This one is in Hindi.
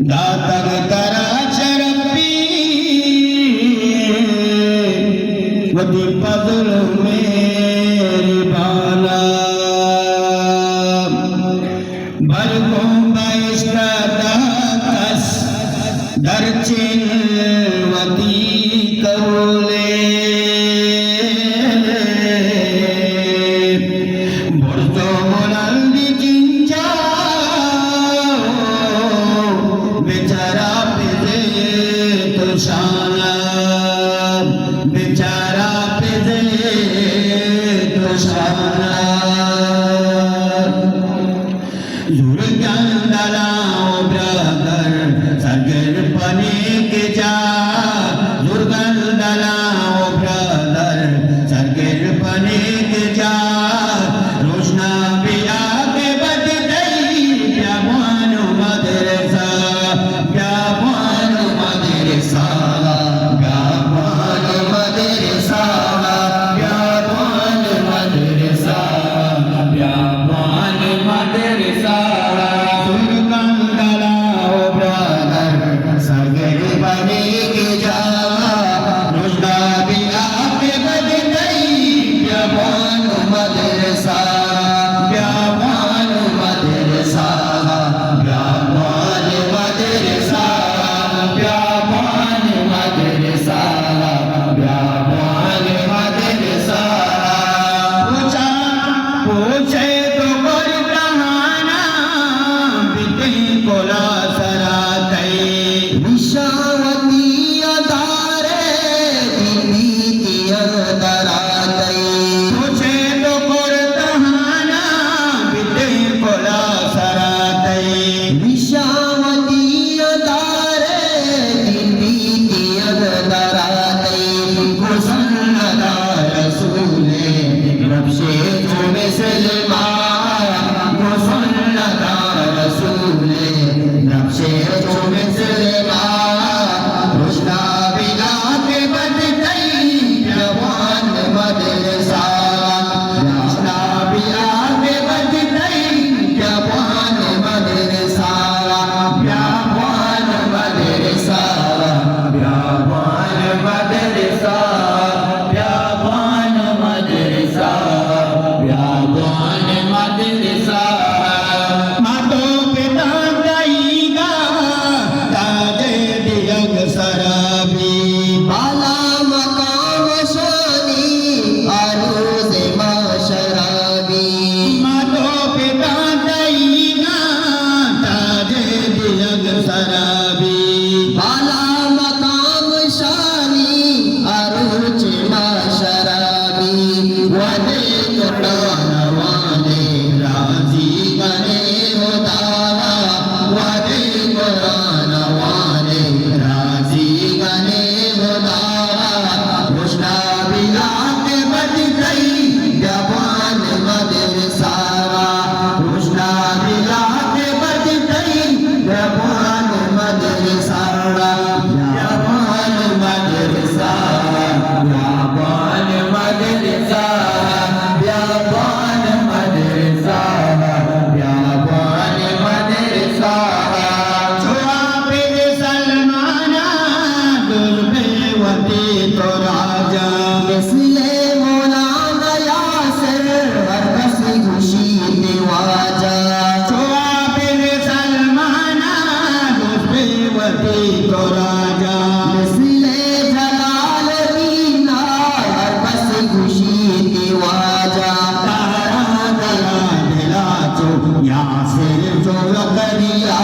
दातग तरा शरफी वदी फजल मेरी बाला बरगों बाइश्ता दातस दरचिन वदी करोले बुर्जो बुलंदी जिंचा बेचारा पिजे तो शाना बेचारा पिजे तो शाना जुर्गंदलाओ ब्रदर सगर पने के जा जुर्गंदलाओ ब्रदर सगर पने के जा रोशना बिया के बद गई प्यामान मदरसा प्यामान मदरसा प्यामान मदरसा प्यामान मदरसा प्यामान मदरसा जुर्गंदलाओ ब्रदर सगर पने के जा रोशना बिया के बद गई प्यामान मदरसा प्यामान मदरसा प्यामान मदरसा प्यामान मदरसा प्यामान मदरसा पूछा पूछे तो कोई कहाना बिते कोला सराते विशावती अदारे दीदी अदाराते पूछे तो कोई कहाना बिते कोला सराते विशावती अदारे दीदी अदाराते मुसन्नदा रसूले नब्शे तुम्हें सलमा मुसन्नदा रसूले नब्शे तुम्हें सलमा रोशना बिला के बद गई जवान मदरसा रोशना बिला के बद गई जवान मदरसा जवान मदरसा जवान मदरसा जवान मदरसा जवान मदरसा मातो पिता गाईगा ताजे दियग सराबी बाला मकाम शानी आरोज माशराबी मातो पिता गाईगा ताजे दियग सराबी बाला मकाम शानी आरोज माशराबी वदे कुरान वाले राजी करे होदावा वदे कुरान वाले राजी करे होदावा रोशना बिला के बद गई जवान मदरसा रोशना बिला के बद गई जवान मदरसा जवान मदरसा जवान मदरसा जवान मदरसा जवान मदरसा छोड़ा पे सलमाना दुर्बे वती तो राजा इसलिए मौलाना यासिर हर कस खुशी निवाजा छोड़ा पे सलमाना दुर्बे वती तो राजा इसलिए जलाल दीना हर कस खुशी निवाजा तारा गला दिला चो यासिर जो करिया